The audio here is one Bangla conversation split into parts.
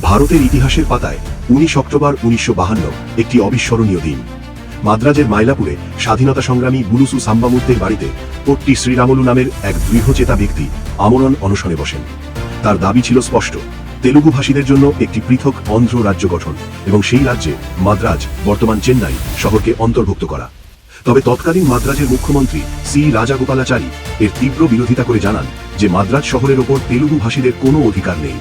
ভারতের ইতিহাসের পাতায় 19 অক্টোবর 1952 একটি অবিস্মরণীয় দিন। মাদ্রাজের মাইলাপুরে স্বাধীনতা সংগ্রামী বুলুসু সাম্বামুদ্দের বাড়িতে পট্টি শ্রীরামলু নামের এক দৃঢ়চেতা ব্যক্তি আমরণ অনশনে বসেন। তার দাবি ছিল স্পষ্ট, তেলুগু ভাষীদের জন্য একটি পৃথক অন্ধ্র রাজ্য গঠন এবং সেই রাজ্যে মাদ্রাজ, বর্তমান চেন্নাই শহরকে অন্তর্ভুক্ত করা। তবে তৎকালীন মাদ্রাজের মুখ্যমন্ত্রী সি রাজাগোপালাচারী এর তীব্র বিরোধিতা করে জানান যে মাদ্রাজ শহরের ওপর তেলুগু ভাষীদের কোনো অধিকার নেই।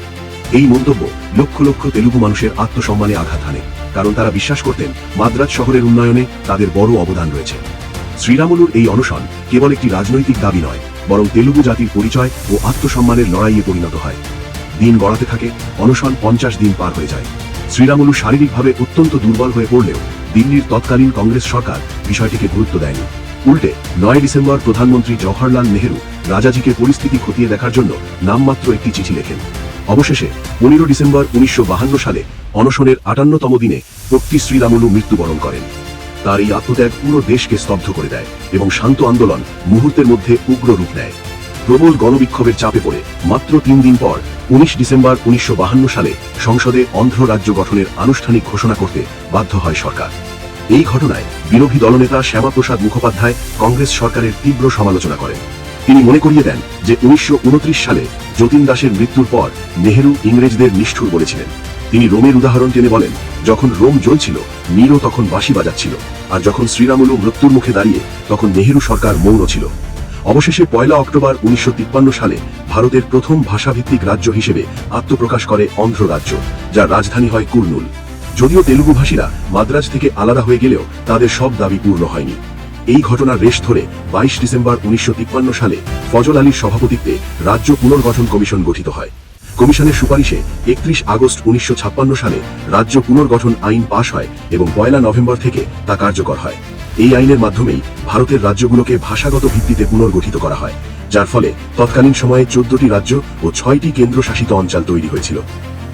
এই মন্তব্য লক্ষ লক্ষ তেলুগু মানুষের আত্মসম্মানে আঘাত হানে, কারণ তারা বিশ্বাস করতেন মাদ্রাজ শহরের উন্নয়নে তাদের বড় অবদান রয়েছে। শ্রীরামলুর এই অনশন কেবল একটি রাজনৈতিক দাবি নয়, বরং তেলুগু জাতির পরিচয় ও আত্মসম্মানের লড়াইয়ে পরিণত হয়। দিন গড়াতে থাকে, অনশন 50 দিন পার হয়ে যায়। শ্রীরামলু শারীরিকভাবে অত্যন্ত দুর্বল হয়ে পড়লেও দিল্লির তৎকালীন কংগ্রেস সরকার বিষয়টিকে গুরুত্ব দেয়নি। উল্টে 9 ডিসেম্বর প্রধানমন্ত্রী জওহরলাল নেহেরু রাজাজিকে পরিস্থিতি খতিয়ে দেখার জন্য নামমাত্র একটি চিঠি লেখেন। অবশেষে 15 ডিসেম্বর 1952 সালে অনশনের 58তম দিনে পট্টি শ্রীরামলু মৃত্যুবরণ করেন। তার এই আত্মত্যাগ পুরো দেশকে স্তব্ধ করে দেয় এবং শান্ত আন্দোলন মুহূর্তের মধ্যে উগ্র রূপ নেয়। প্রবল গণবিক্ষোভের চাপে পড়ে মাত্র 3 দিন পর 19 ডিসেম্বর 1952 সালে সংসদে অন্ধ্র রাজ্য গঠনের আনুষ্ঠানিক ঘোষণা করতে বাধ্য হয় সরকার। এই ঘটনায় বিরোধী দলনেতা শ্যামাপ্রসাদ মুখোপাধ্যায় কংগ্রেস সরকারের তীব্র সমালোচনা করেন। তিনি মনে করিয়ে দেন যে 1929 সালে যতীন দাসের মৃত্যুর পর নেহেরু ইংরেজদের নিষ্ঠুর বলেছিলেন। তিনি রোমের উদাহরণ টেনে বলেন, যখন রোম জ্বলছিল নীরও তখন বাঁশি বাজাচ্ছিল, আর যখন শ্রীরামলু মৃত্যুর মুখে দাঁড়িয়ে তখন নেহেরু সরকার মৌন ছিল। অবশেষে 1 অক্টোবর 1953 সালে ভারতের প্রথম ভাষাভিত্তিক রাজ্য হিসেবে আত্মপ্রকাশ করে অন্ধ্র রাজ্য, যার রাজধানী হয় কুর্নুল। যদিও তেলুগু ভাষীরা মাদ্রাজ থেকে আলাদা হয়ে গেলেও তাদের সব দাবি পূর্ণ হয়নি। এই ঘটনার রেশ ধরে 22 ডিসেম্বর 1953 সালে ফজল আলীর সভাপতিত্বে রাজ্য পুনর্গঠন কমিশন গঠিত হয়। কমিশনের সুপারিশে 31 আগস্ট 1956 সালে রাজ্য পুনর্গঠন আইন পাশ হয় এবং 1 নভেম্বর থেকে তা কার্যকর হয়। এই আইনের মাধ্যমেই ভারতের রাজ্যগুলোকে ভাষাগত ভিত্তিতে পুনর্গঠিত করা হয়, যার ফলে তৎকালীন সময়ে 14টি রাজ্য ও 6টি কেন্দ্রশাসিত অঞ্চল তৈরি হয়েছিল।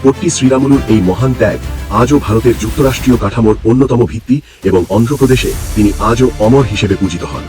পট্টি শ্রীরামলুর এই মহান ত্যাগ আজও ভারতের যুক্তরাষ্ট্রীয় কাঠামোর অন্যতম ভিত্তি এবং অন্ধ্রপ্রদেশে তিনি আজও অমর হিসেবে পূজিত হন।